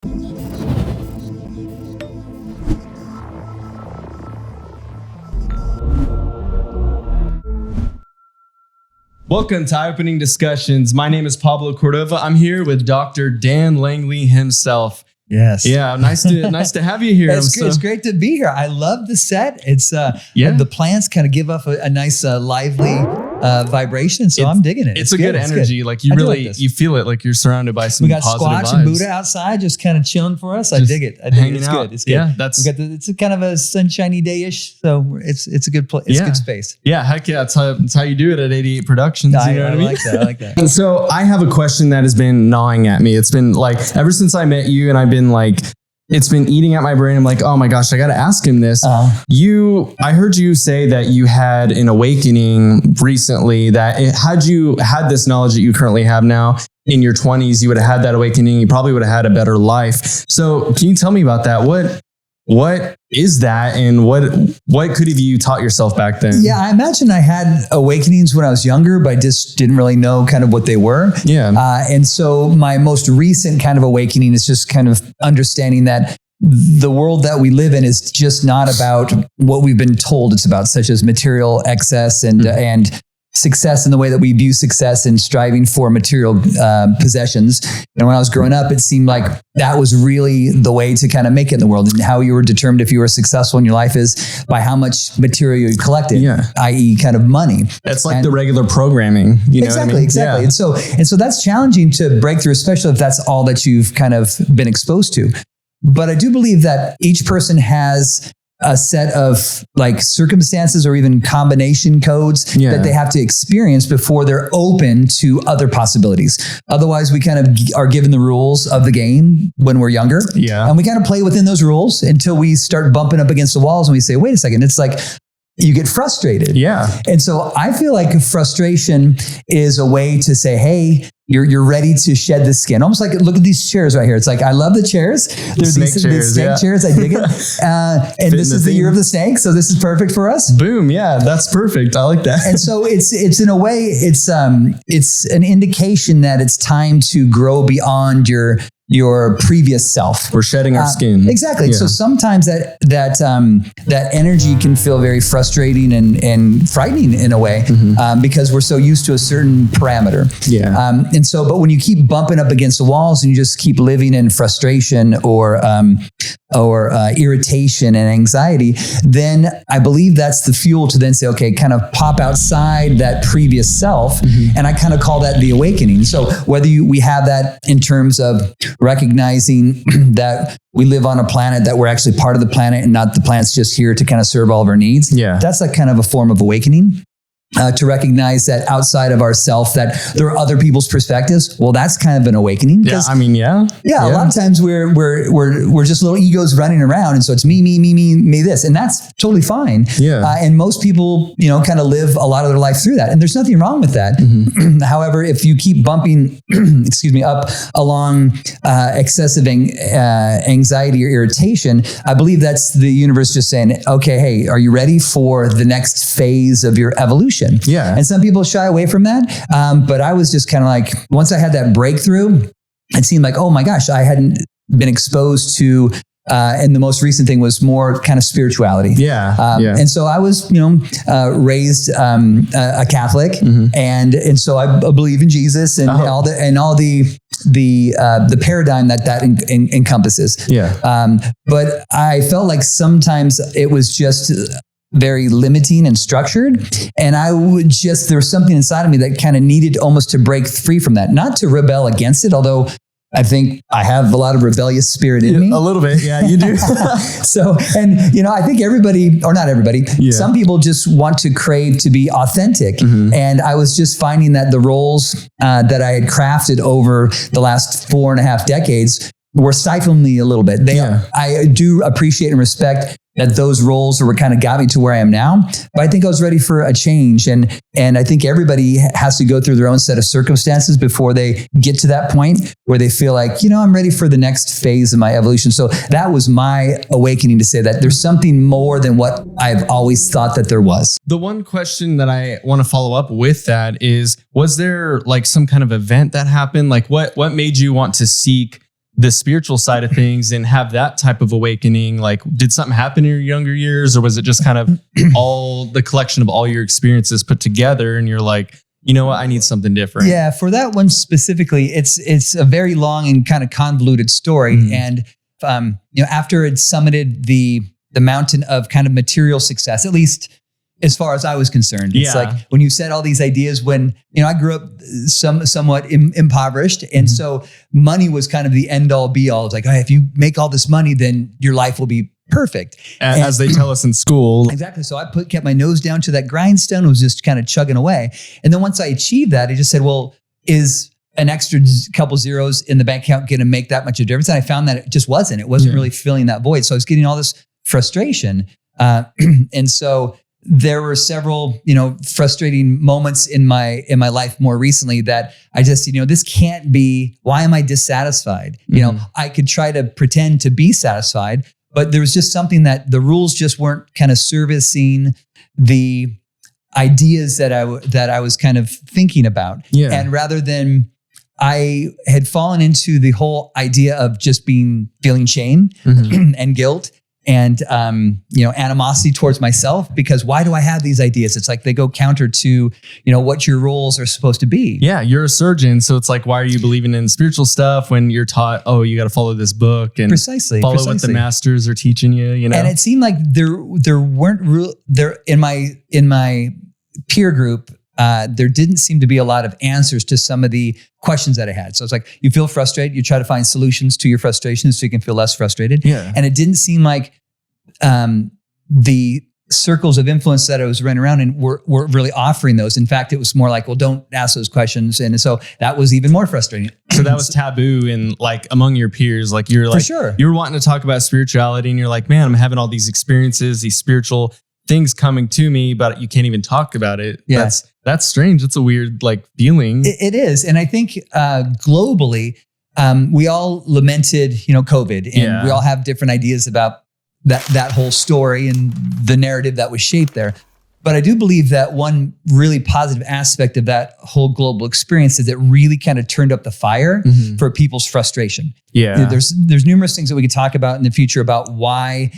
Welcome to Eye Opening Discussions. My name is Pablo Cordova. I'm here with Dr. Dan Langley himself. Yes. Yeah, nice to have you here. It's great to be here. I love the set. It's the plants kind of give off a nice lively vibration, so I'm digging it. It's a good energy. Like you feel it. Like you're surrounded by some. We got positive Squatch vibes. and Buddha outside, just kind of chilling for us. I dig it. It's good. It's good. Yeah, it's a kind of a sunshiny day-ish, so it's a good place. It's a good space. Yeah, heck yeah. That's how you do it at 88 Productions. I what I mean? like that. I like that. And so I have a question that has been gnawing at me. It's been like ever since I met you, and I've been like, it's been eating at my brain. I'm like, oh my gosh, I got to ask him this. I heard you say that you had an awakening recently, that had you had this knowledge that you currently have now in your 20s, you would have had that awakening. You probably would have had a better life. So can you tell me about that? What is that, and what could have you taught yourself back then? Yeah, I imagine I had awakenings when I was younger, but I just didn't really know kind of what they were. Yeah. And so my most recent kind of awakening is just kind of understanding that the world that we live in is just not about what we've been told it's about, such as material excess and success in the way that we view success and striving for material possessions. And when I was growing up, it seemed like that was really the way to kind of make it in the world, and how you were determined if you were successful in your life is by how much material you collected, i.e. kind of money. That's like the regular programming. You know exactly, what I mean? Exactly. Yeah. And so that's challenging to break through, especially if that's all that you've kind of been exposed to. But I do believe that each person has a set of like circumstances or even combination codes that they have to experience before they're open to other possibilities. Otherwise, we kind of are given the rules of the game when we're younger. Yeah. And we kind of play within those rules until we start bumping up against the walls and we say, wait a second, it's like you get frustrated. Yeah. And so I feel like frustration is a way to say, hey, you're ready to shed the skin. Almost like, look at these chairs right here. It's like, I love the chairs. There's these snake chairs. I dig it. And this is the year of the snake. So this is perfect for us. Boom. Yeah, that's perfect. I like that. And so it's in a way, it's an indication that it's time to grow beyond your previous self. We're shedding our skin. Exactly. Yeah. So sometimes that energy can feel very frustrating and frightening in a way, because we're so used to a certain parameter. Yeah. And so, but when you keep bumping up against the walls and you just keep living in frustration or irritation and anxiety, then I believe that's the fuel to then say, okay, kind of pop outside that previous self. And I kind of call that the awakening. So whether we have that in terms of recognizing that we live on a planet, that we're actually part of the planet and not the planet's just here to kind of serve all of our needs. Yeah. That's like kind of a form of awakening. To recognize that outside of ourself, that there are other people's perspectives. Well, that's kind of an awakening. Yeah, I mean, yeah. A lot of times we're just little egos running around, and so it's me, this, and that's totally fine. Yeah. And most people, kind of live a lot of their life through that, and there's nothing wrong with that. However, if you keep bumping, up along excessive anxiety or irritation, I believe that's the universe just saying, okay, hey, are you ready for the next phase of your evolution? Yeah. And some people shy away from that. But I was just kind of like, once I had that breakthrough, it seemed like, oh my gosh, I hadn't been exposed to, and the most recent thing was more kind of spirituality. Yeah. And so I was, raised a Catholic, and so I believe in Jesus and all the paradigm that encompasses. Yeah. But I felt like sometimes it was just very limiting and structured. And there was something inside of me that kind of needed almost to break free from that, not to rebel against it, although I think I have a lot of rebellious spirit in me. A little bit. Yeah, you do. So, and I think everybody, or not everybody, some people just want to crave to be authentic. And I was just finding that the roles that I had crafted over the last 4.5 decades were stifling me a little bit. I do appreciate and respect that those roles were kind of got me to where I am now. But I think I was ready for a change. And I think everybody has to go through their own set of circumstances before they get to that point where they feel like, I'm ready for the next phase of my evolution. So that was my awakening to say that there's something more than what I've always thought that there was. The one question that I want to follow up with that is, was there like some kind of event that happened? Like what made you want to seek the spiritual side of things and have that type of awakening? Like, did something happen in your younger years, or was it just kind of all the collection of all your experiences put together and you're like, you know what, I need something different? Yeah, for that one specifically, it's a very long and kind of convoluted story. And after it summited the mountain of kind of material success, at least as far as I was concerned, it's like when you said all these ideas, when, I grew up somewhat impoverished. And so money was kind of the end all be all. It's like, if you make all this money, then your life will be perfect. As they tell us in school. Exactly. So I kept my nose down to that grindstone, was just kind of chugging away. And then once I achieved that, I just said, well, is an extra couple zeros in the bank account going to make that much of a difference? And I found that it just wasn't. It wasn't really filling that void. So I was getting all this frustration. And so there were several, frustrating moments in my life more recently that I just, this can't be, why am I dissatisfied? I could try to pretend to be satisfied, but there was just something that the rules just weren't kind of servicing the ideas that I was kind of thinking about. Yeah. And rather than, I had fallen into the whole idea of just feeling shame and guilt and, animosity towards myself, because why do I have these ideas? It's like they go counter to, what your roles are supposed to be. Yeah. You're a surgeon. So it's like, why are you believing in spiritual stuff when you're taught, you got to follow this book and follow what the masters are teaching you, And it seemed like there weren't there in my peer group, there didn't seem to be a lot of answers to some of the questions that I had. So it's like, you feel frustrated, you try to find solutions to your frustrations so you can feel less frustrated. Yeah. And it didn't seem like the circles of influence that I was running around in were really offering those. In fact, it was more like, well, don't ask those questions. And so that was even more frustrating. So that was taboo in like among your peers. Like you're like, you were wanting to talk about spirituality and you're like, man, I'm having all these experiences, these spiritual things coming to me, but you can't even talk about it. Yeah. That's strange. It's a weird feeling. It is. And I think globally, we all lamented, COVID, and we all have different ideas about that whole story and the narrative that was shaped there. But I do believe that one really positive aspect of that whole global experience is it really kind of turned up the fire for people's frustration. Yeah. There's numerous things that we could talk about in the future about why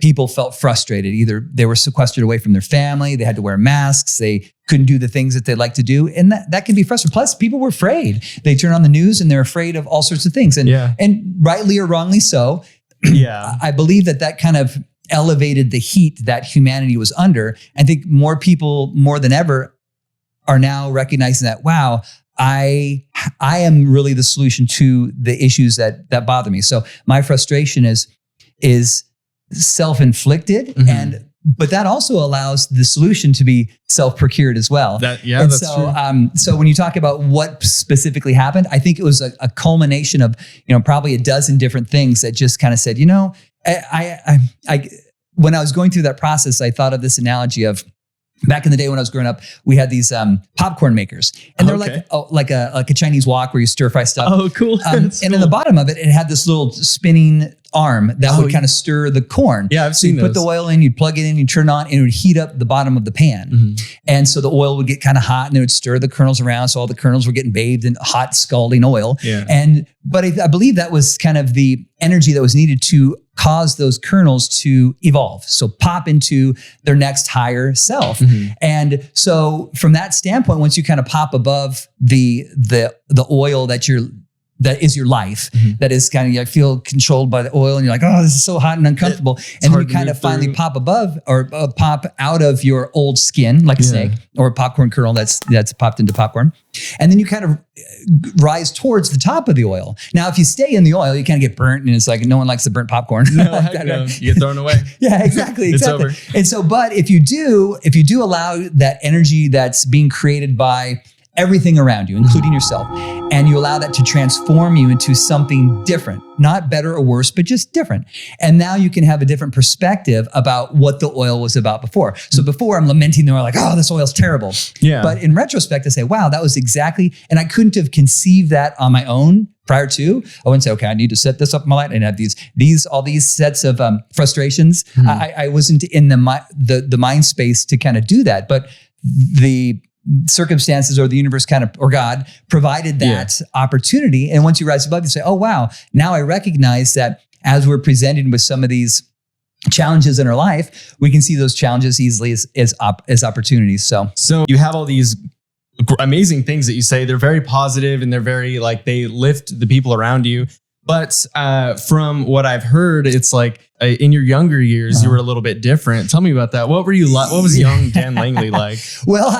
people felt frustrated. Either they were sequestered away from their family, they had to wear masks, they couldn't do the things that they like to do. And that can be frustrating. Plus, people were afraid. They turn on the news and they're afraid of all sorts of things. And rightly or wrongly so, I believe that kind of elevated the heat that humanity was under. I think more people, more than ever, are now recognizing that, wow, I am really the solution to the issues that bother me. So my frustration is self-inflicted, but that also allows the solution to be self-procured as well. That's true. So when you talk about what specifically happened, I think it was a culmination of probably a dozen different things that just kind of said, I when I was going through that process, I thought of this analogy of back in the day when I was growing up, we had these popcorn makers, and they're like a Chinese wok where you stir fry stuff. Oh, cool! And in the bottom of it, it had this little spinning arm that would kind of stir the corn. Yeah, I've seen those. Put the oil in, you'd plug it in, you'd turn it on, and it would heat up the bottom of the pan. And so the oil would get kind of hot, and it would stir the kernels around, so all the kernels were getting bathed in hot, scalding oil. Yeah. But I believe that was kind of the energy that was needed to cause those kernels to evolve. So pop into their next higher self. And so from that standpoint, once you kind of pop above the oil that is your life, that is kind of, I feel controlled by the oil, and you're like, oh, this is so hot and uncomfortable. And then you kind of finally pop above or pop out of your old skin, like a snake, or a popcorn kernel that's popped into popcorn. And then you kind of rise towards the top of the oil. Now, if you stay in the oil, you kind of get burnt, and it's like, no one likes the burnt popcorn. No, heck no. You get thrown away. Yeah, exactly. It's over. And so, but if you do allow that energy that's being created by everything around you, including yourself, and you allow that to transform you into something different, not better or worse, but just different. And now you can have a different perspective about what the oil was about before. So before, I'm lamenting the oil, like, oh, this oil's terrible. Yeah. But in retrospect, I say, wow, that was exactly, and I couldn't have conceived that on my own prior to. I wouldn't say, okay, I need to set this up in my life and have all these sets of frustrations. I wasn't in the mind space to kind of do that. But circumstances or the universe or God provided that opportunity. And once you rise above, you say, oh, wow, now I recognize that as we're presented with some of these challenges in our life, we can see those challenges easily as opportunities. So you have all these amazing things that you say. They're very positive and they're very they lift the people around you. But from what I've heard, it's in your younger years, you were a little bit different. Tell me about that. What were you like? What was young Dan Langley like? Well,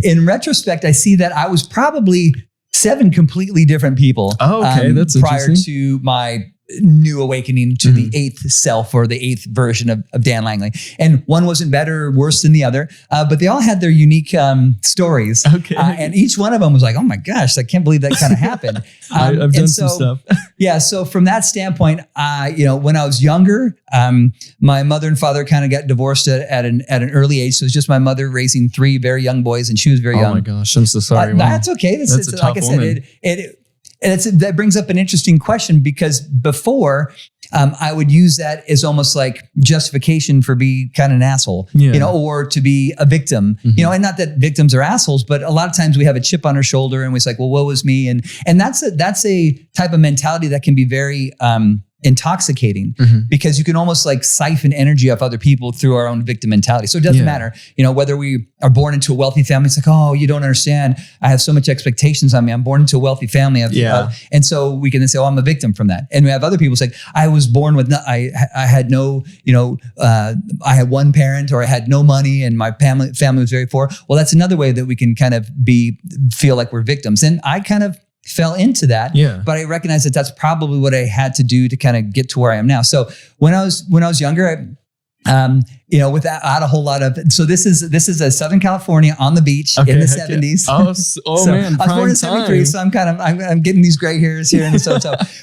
in retrospect, I see that I was probably 7 completely different people. Oh, okay. That's prior to my new awakening to the 8th self, or the 8th version of Dan Langley. And one wasn't better or worse than the other, but they all had their unique stories. Okay. And each one of them was like, oh my gosh, I can't believe that kind of happened. I've done some stuff. Yeah. So from that standpoint, when I was younger, my mother and father kind of got divorced at an early age. So it was just my mother raising 3 very young boys, and she was very young. Oh my gosh, I'm so sorry. That's okay. That's a like tough I said, that brings up an interesting question, because before I would use that as almost like justification for being kind of an asshole, or to be a victim, and not that victims are assholes, but a lot of times we have a chip on our shoulder and we're like, well, woe is me. And that's a type of mentality that can be very intoxicating, because you can almost siphon energy off other people through our own victim mentality. So it doesn't matter, whether we are born into a wealthy family. It's like, oh, you don't understand. I have so much expectations on me. I'm born into a wealthy family. And so we can then say, oh, I'm a victim from that. And we have other people say, I was born with, I had no, I had one parent, or I had no money and my family was very poor. Well, that's another way that we can kind of feel like we're victims. And I kind of fell into that, but I recognize that that's probably what I had to do to kind of get to where I am now. So when I was younger, without a whole lot of, so this is a Southern California on the beach in the 70s. Man, I was born in 73, so I'm getting these gray hairs here and so.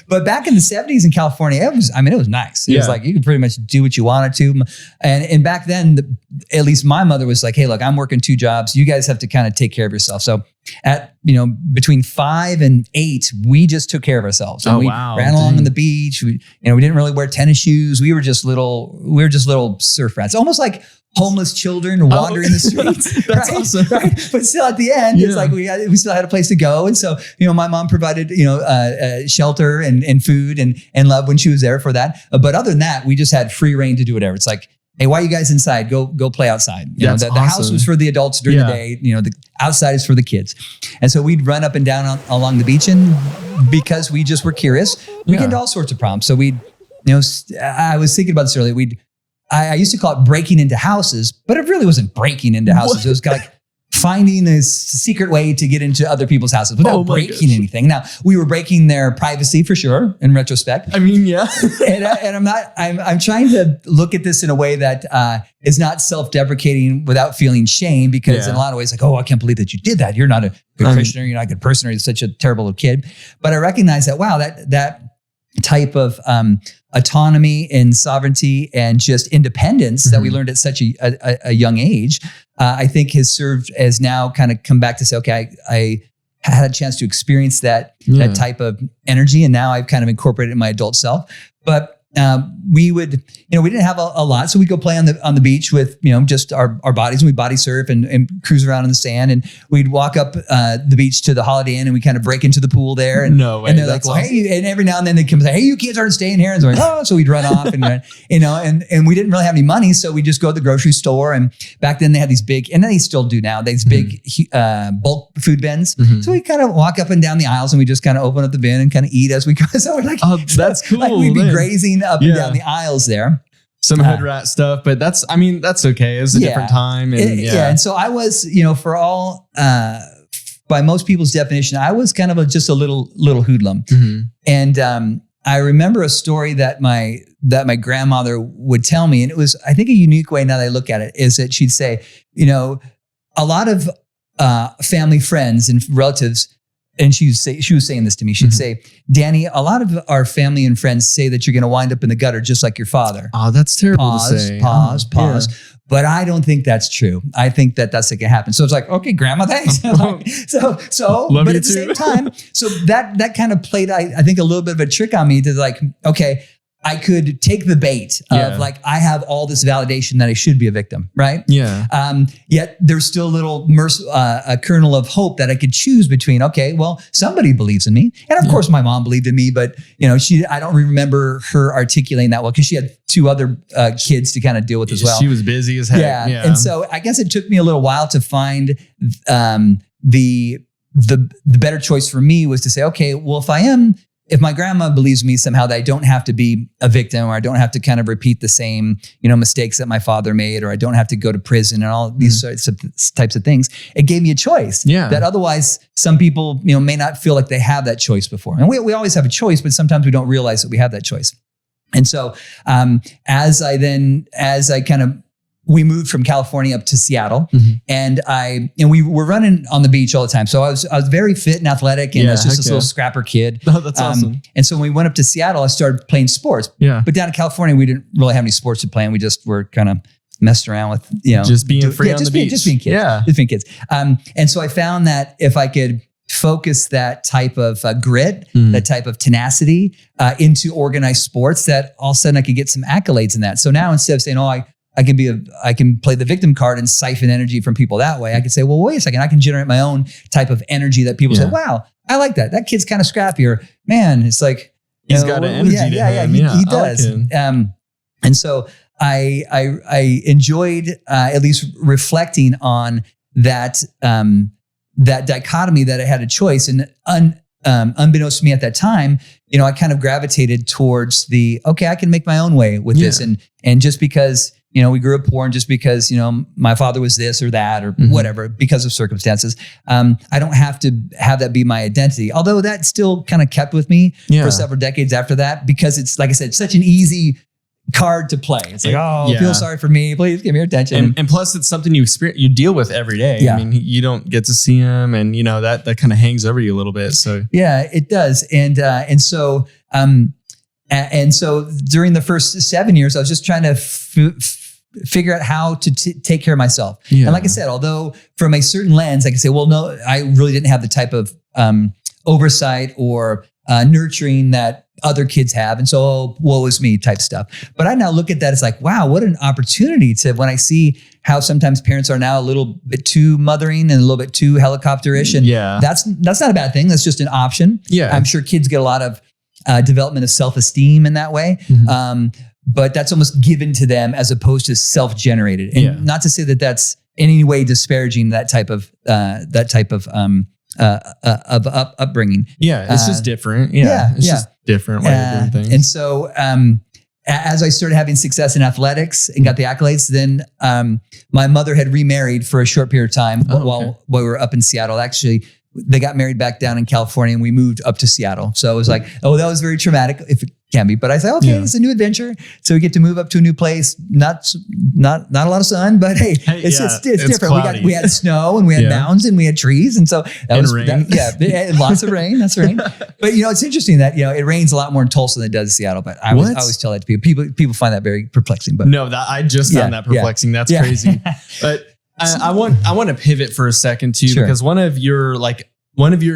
But back in the 70s in California, it was nice. It was you could pretty much do what you wanted to. And back then, at least my mother was like, hey, look, I'm working 2 jobs. You guys have to kind of take care of yourself. So at, between 5 and 8, we just took care of ourselves. And we ran along on the beach. We didn't really wear tennis shoes. We were just little surf rats, almost like homeless children wandering the streets. That's awesome. Right? But still at the end, it's like we still had a place to go. And so, my mom provided, shelter and food and love when she was there for that. But other than that, we just had free reign to do whatever. It's like, hey, why are you guys inside? Go play outside. The house was for the adults during the day. The outside is for the kids. And so we'd run up and down along the beach, and because we just were curious, we get into all sorts of problems. So I was thinking about this earlier. I used to call it breaking into houses, but it really wasn't breaking into houses. What? It was like finding a secret way to get into other people's houses without breaking anything. Now, we were breaking their privacy for sure, in retrospect. I mean, yeah. and I'm trying to look at this in a way that is not self-deprecating without feeling shame, because in a lot of ways, like, oh, I can't believe that you did that. You're not a good Christian, or you're not a good person, or you're such a terrible little kid. But I recognize that, wow, that type of autonomy and sovereignty and just independence that we learned at such a young age, I think has served as now kind of come back to say, okay, I had a chance to experience that type of energy, and now I've kind of incorporated it in my adult self. But we would, we didn't have a lot, so we'd go play on the beach with, just our bodies, and we'd body surf and cruise around in the sand, and we'd walk up the beach to the Holiday Inn, and we kind of break into the pool there. And, and they're like, well, awesome. Hey, and every now and then they'd come and say, hey, you kids aren't staying here. And so, so we'd run off and, and we didn't really have any money. So we just go to the grocery store. And back then they had these big, and they still do now, these big bulk food bins. So we kind of walk up and down the aisles, and we just kind of open up the bin and kind of eat as we go. So we're like, oh, that's cool. Like we'd be grazing up and down the aisles there. Some hood rat stuff, but that's okay. It was a different time. And, and so I was, for all, by most people's definition, I was kind of just a little hoodlum. And I remember a story that my grandmother would tell me, and it was, I think, a unique way now that I look at it, is that she'd say, a lot of family friends and relatives, and she was saying this to me. She'd say, Danny, a lot of our family and friends say that you're going to wind up in the gutter just like your father. Oh, that's terrible to say. Pause. Yeah. But I don't think that's true. I think that that's going to happen. So it's like, okay, grandma, thanks. so, love but you at the too. same time, so that kind of played, I think, a little bit of a trick on me to like, okay, I could take the bait of like, I have all this validation that I should be a victim, right? Yeah. Yet there's still a kernel of hope that I could choose between, okay, well, somebody believes in me. And of course my mom believed in me, but I don't remember her articulating that well because she had 2 other kids to kind of deal with as well. She was busy as heck. Yeah. And so I guess it took me a little while to find the better choice for me was to say, okay, well, if my grandma believes me somehow that I don't have to be a victim or I don't have to kind of repeat the same, mistakes that my father made, or I don't have to go to prison and all these types of things, it gave me a choice that otherwise some people, may not feel like they have that choice before. And we always have a choice, but sometimes we don't realize that we have that choice. And so we moved from California up to Seattle, and we were running on the beach all the time. So I was very fit and athletic, and I was just this little scrapper kid. Oh, that's awesome. And so when we went up to Seattle, I started playing sports. Yeah. But down in California, we didn't really have any sports to play, and we just were kind of messed around with, just being free on the beach. Just being kids. Yeah. Just being kids. And so I found that if I could focus that type of grit, that type of tenacity into organized sports, that all of a sudden I could get some accolades in that. So now instead of saying, I can play the victim card and siphon energy from people that way, I could say, well, wait a second, I can generate my own type of energy that people say, wow, I like that. That kid's kind of scrappy, or man, it's like, he's got an energy to him. He does. Like and so I enjoyed at least reflecting on that, that dichotomy that I had a choice, and unbeknownst to me at that time, I kind of gravitated towards I can make my own way with this. And just because, we grew up poor, and just because, my father was this or that or whatever, because of circumstances, I don't have to have that be my identity. Although that still kind of kept with me for several decades after that, because it's, like I said, such an easy card to play. It's like, feel sorry for me, please give me your attention. And plus it's something you deal with every day. Yeah. I mean, you don't get to see him, and that kind of hangs over you a little bit. So yeah, it does. And so during the first 7 years, I was just trying to figure out how to take care of myself. Yeah. And like I said, although from a certain lens, I can say, well, no, I really didn't have the type of oversight or nurturing that other kids have. And so, woe is me type stuff. But I now look at that as like, wow, what an opportunity when I see how sometimes parents are now a little bit too mothering and a little bit too helicopterish. And that's not a bad thing. That's just an option. Yeah. I'm sure kids get a lot of development of self-esteem in that way. But that's almost given to them as opposed to self-generated. And not to say that that's in any way disparaging that type of upbringing. Yeah, it's just different. It's just different way of doing things. And so as I started having success in athletics and got the accolades, then my mother had remarried for a short period of time while we were up in Seattle. Actually, they got married back down in California, and we moved up to Seattle. So it was like, that was very traumatic, if it can be. But I said, okay, it's a new adventure. So we get to move up to a new place. Not a lot of sun, but hey, it's different. We had snow, and we had mountains, and we had trees, and so rain. Lots of rain. That's rain. But it's interesting that it rains a lot more in Tulsa than it does in Seattle. But I always tell that to people. People find that very perplexing. But no, I just found that perplexing. That's crazy. But I want to pivot for a second too, because one of your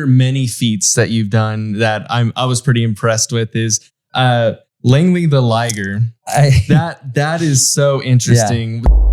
many feats that you've done that I was pretty impressed with is Langley the Liger. That is so interesting. Yeah.